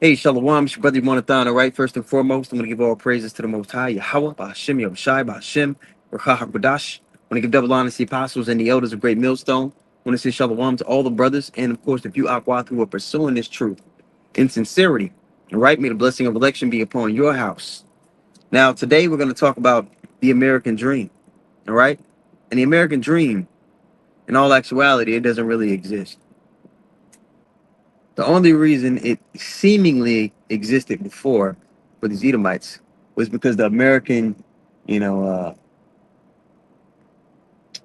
Hey, Shalom, it's your brother Monathan. All right, first and foremost, I'm going to give all praises to the Most High, Yahweh, Ba'ashem, Yahushai, Ba'ashem, Ruach HaKodesh. I want to give double honor to the apostles and the elders of Great Millstone. I want to say Shalom to all the brothers, and of course, the few Akwat who are pursuing this truth in sincerity. All right, may the blessing of election be upon your house. Now, today we're going to talk about the American dream. All right, and the American dream, in all actuality, it doesn't really exist. The only reason it seemingly existed before for these Edomites was because the American, you know,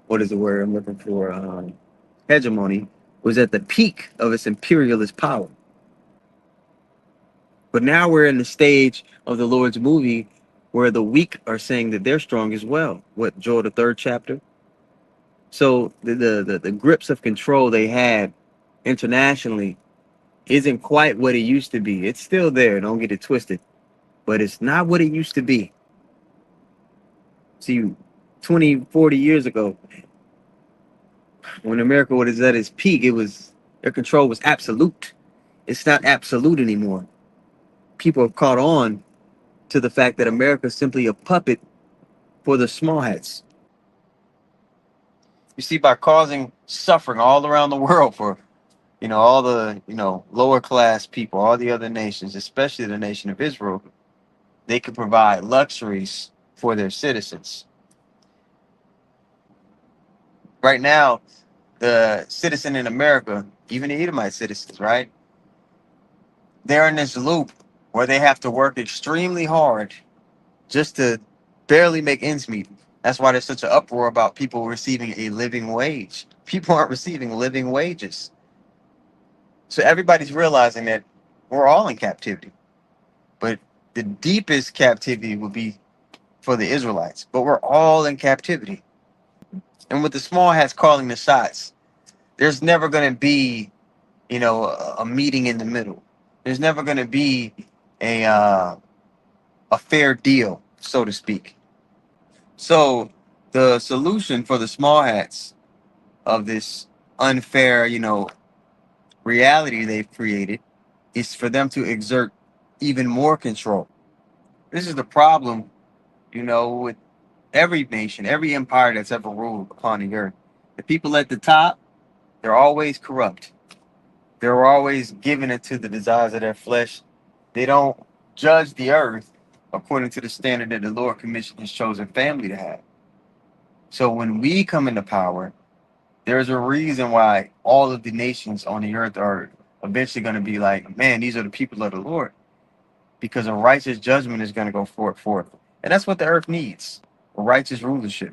what is the word I'm looking for? Hegemony was at the peak of its imperialist power. But now we're in the stage of the Lord's movie where the weak are saying that they're strong as well. What, Joel, the third chapter? So the grips of control they had internationally isn't quite what it used to be. It's still there, don't get it twisted, but it's not what it used to be. See, 20, 40 years ago, when America was at its peak, their control was absolute. It's not absolute anymore. People have caught on to the fact that America is simply a puppet for the small hats. You see, by causing suffering all around the world for, all the, lower class people, all the other nations, especially the nation of Israel, they could provide luxuries for their citizens. Right now, the citizen in America, even the Edomite citizens, right? They're in this loop where they have to work extremely hard just to barely make ends meet. That's why there's such an uproar about people receiving a living wage. People aren't receiving living wages. So everybody's realizing that we're all in captivity. But the deepest captivity would be for the Israelites. But we're all in captivity. And with the small hats calling the shots, there's never going to be, a meeting in the middle. There's never going to be a a fair deal, so to speak. So the solution for the small hats of this unfair, reality they've created is for them to exert even more control. This is the problem, with every nation, every empire that's ever ruled upon the earth. The people at the top, they're always corrupt. They're always giving it to the desires of their flesh. They don't judge the earth according to the standard that the Lord commissioned his chosen family to have. So when we come into power, there's a reason why all of the nations on the earth are eventually going to be like, man, these are the people of the Lord. Because a righteous judgment is going to go forth. And that's what the earth needs, a righteous rulership.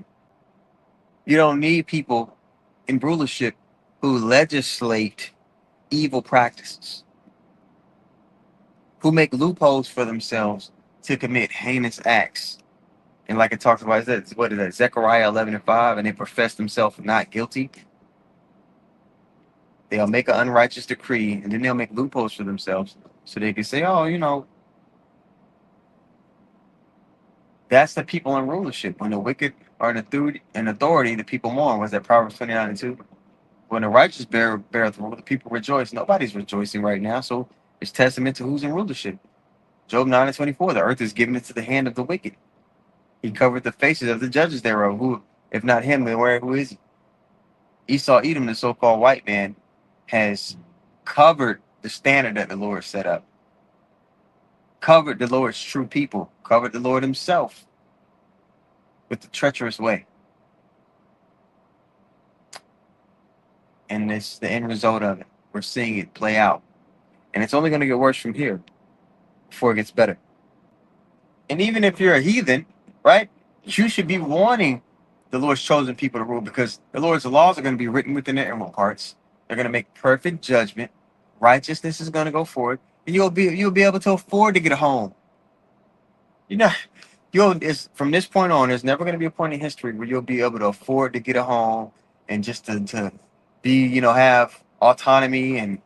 You don't need people in rulership who legislate evil practices, who make loopholes for themselves to commit heinous acts. And like it talks about, what is that, Zechariah 11:5, and they profess themselves not guilty. They'll make an unrighteous decree, and then they'll make loopholes for themselves so they can say, oh, that's the people in rulership. When the wicked are in authority, the people mourn. Was that Proverbs 29:2? When the righteous beareth rule, the people rejoice. Nobody's rejoicing right now, so it's testament to who's in rulership. Job 9:24, the earth is given into the hand of the wicked. He covered the faces of the judges thereof. Who, if not him, then who is he? Esau Edom, the so-called white man, has covered the standard that the Lord set up, covered the Lord's true people, covered the Lord himself with the treacherous way. And it's the end result of it. We're seeing it play out. And it's only going to get worse from here before it gets better. And even if you're a heathen, right, you should be wanting the Lord's chosen people to rule, because the Lord's laws are going to be written within their inward parts. They're going to make perfect judgment. Righteousness is going to go forward, and you'll be able to afford to get a home. From this point on, there's never going to be a point in history where you'll be able to afford to get a home and just to be, have autonomy and,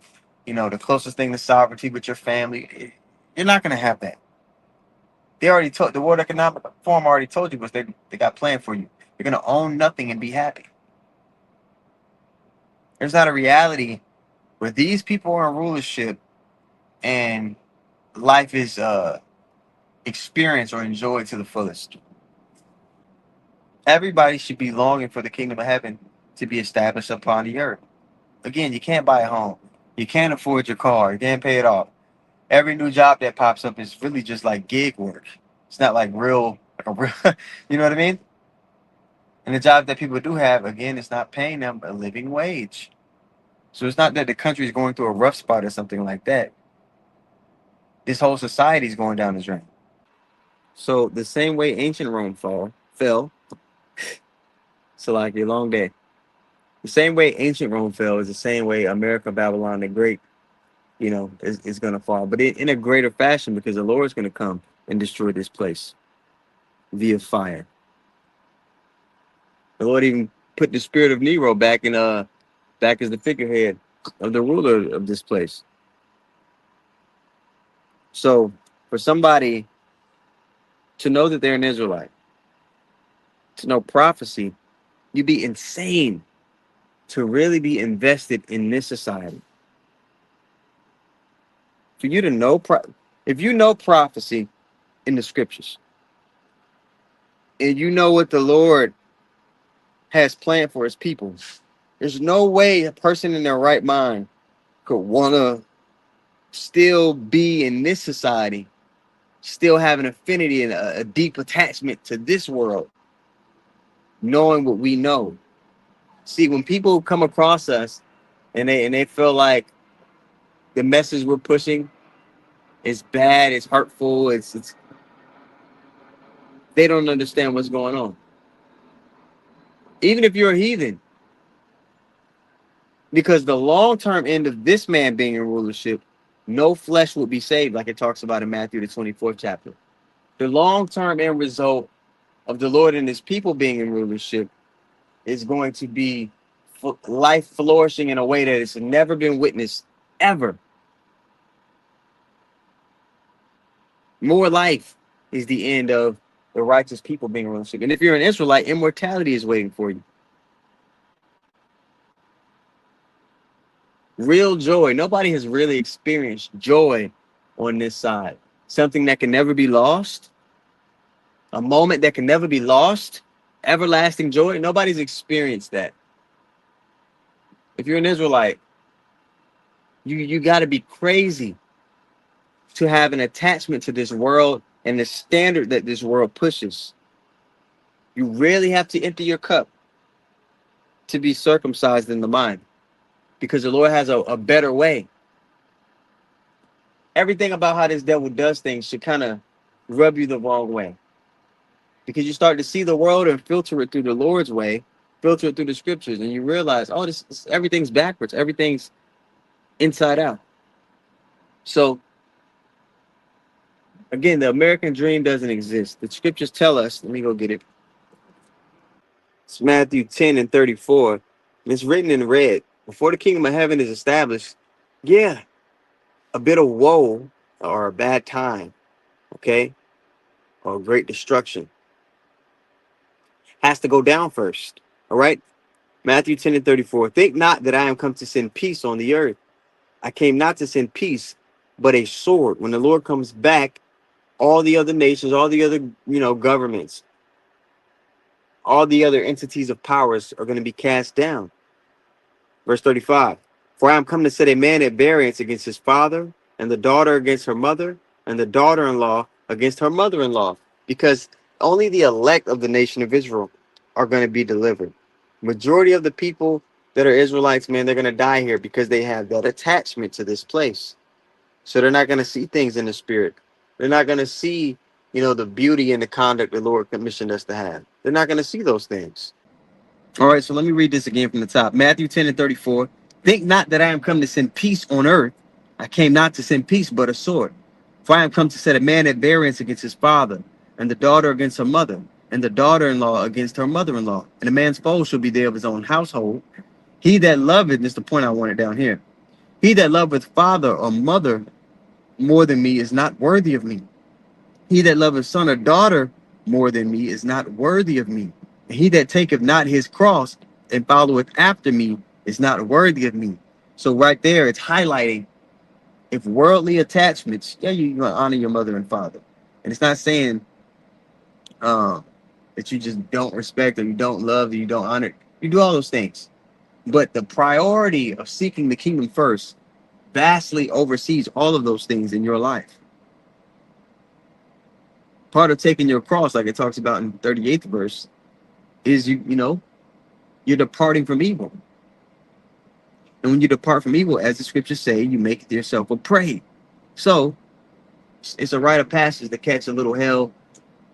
the closest thing to sovereignty with your family. You're not going to have that. They already told, the World Economic Forum already told you what they got planned for you. You're going to own nothing and be happy. There's not a reality where these people are in rulership and life is experienced or enjoyed to the fullest. Everybody should be longing for the kingdom of heaven to be established upon the earth. Again, you can't buy a home. You can't afford your car. You can't pay it off. Every new job that pops up is really just like gig work. It's not like real, like a real, you know what I mean? And the job that people do have, again, it's not paying them a living wage. So it's not that the country is going through a rough spot or something like that. This whole society is going down the drain. So the same way ancient Rome fell, so like a long day. The same way ancient Rome fell is the same way America, Babylon the Great, is going to fall. But in a greater fashion, because the Lord is going to come and destroy this place via fire. The Lord even put the spirit of Nero back as the figurehead of the ruler of this place. So for somebody to know that they're an Israelite, to know prophecy, you'd be insane to really be invested in this society. For you to know, if you know prophecy in the scriptures, and you know what the Lord has planned for his people, there's no way a person in their right mind could want to still be in this society, still have an affinity and a deep attachment to this world, knowing what we know. See, when people come across us and they feel like the message we're pushing is bad, it's hurtful, it's they don't understand what's going on. Even if you're a heathen, because the long-term end of this man being in rulership, no flesh will be saved, like it talks about in Matthew the 24th chapter. The long-term end result of the Lord and his people being in rulership is going to be life flourishing in a way that it's never been witnessed ever. More life is the end of the righteous people being in rulership. And if you're an Israelite, immortality is waiting for you. Real joy. Nobody has really experienced joy on this side. Something that can never be lost. A moment that can never be lost. Everlasting joy. Nobody's experienced that. If you're an Israelite, you got to be crazy to have an attachment to this world and the standard that this world pushes. You really have to empty your cup to be circumcised in the mind, because the Lord has a better way. Everything about how this devil does things should kind of rub you the wrong way, because you start to see the world and filter it through the Lord's way, filter it through the scriptures, and you realize, oh, this everything's backwards, everything's inside out. So again, the American dream doesn't exist. The scriptures tell us, let me go get it. It's Matthew 10 and 34. It's written in red. Before the kingdom of heaven is established, yeah, a bit of woe or a bad time, okay, or great destruction has to go down first. All right. Matthew 10 and 34. Think not that I am come to send peace on the earth. I came not to send peace, but a sword. When the Lord comes back, all the other nations, all the other, governments, all the other entities of powers are going to be cast down. Verse 35. For I am come to set a man at variance against his father, and the daughter against her mother, and the daughter-in-law against her mother-in-law, because only the elect of the nation of Israel are going to be delivered. Majority of the people that are Israelites, man, they're going to die here because they have that attachment to this place. So they're not going to see things in the spirit. They're not going to see, the beauty and the conduct the Lord commissioned us to have. They're not going to see those things. All right, so let me read this again from the top. Matthew 10 and 34. Think not that I am come to send peace on earth. I came not to send peace, but a sword. For I am come to set a man at variance against his father, and the daughter against her mother, and the daughter-in-law against her mother-in-law. And a man's foe shall be there of his own household. He that loveth, this is the point I wanted down here. He that loveth father or mother more than me is not worthy of me. He that loveth son or daughter more than me is not worthy of me. And he that taketh not his cross and followeth after me is not worthy of me. So right there, it's highlighting If worldly attachments, yeah, you're gonna honor your mother and father. And it's not saying um that you just don't respect or you don't love or you don't honor. You do all those things. But the priority of seeking the kingdom first vastly oversees all of those things in your life. Part of taking your cross, like it talks about in 38th verse, is you're departing from evil. And when you depart from evil, as the scriptures say, you make yourself a prey. So it's a rite of passage to catch a little hell,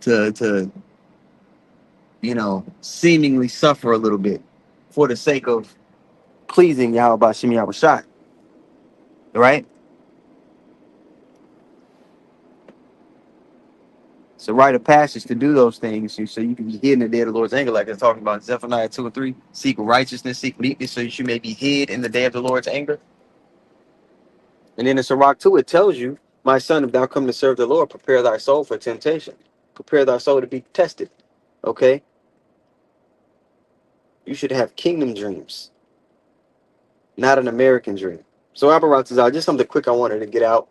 to seemingly suffer a little bit for the sake of pleasing Yahweh Bashim Yahweh Shai. Right? It's a rite of passage to do those things so you can be hid in the day of the Lord's anger, like it's talking about in Zephaniah 2 and 3. Seek righteousness, seek meekness, so that you may be hid in the day of the Lord's anger. And then in Sirach 2, it tells you, my son, if thou come to serve the Lord, prepare thy soul for temptation. Prepare thy soul to be tested. Okay? You should have kingdom dreams, not an American dream. So Abaratazah, just something quick I wanted to get out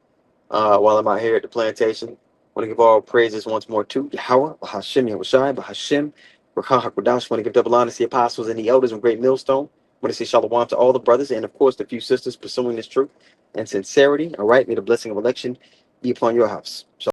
while I'm out here at the plantation. I want to give all praises once more to Yahweh, Bahashem Yahushai, Bahashem, Rakah HaKodash. I want to give double honor to the apostles and the elders of Great Millstone. I want to say shalom to all the brothers and, of course, the few sisters pursuing this truth and sincerity. All right, may the blessing of election be upon your house.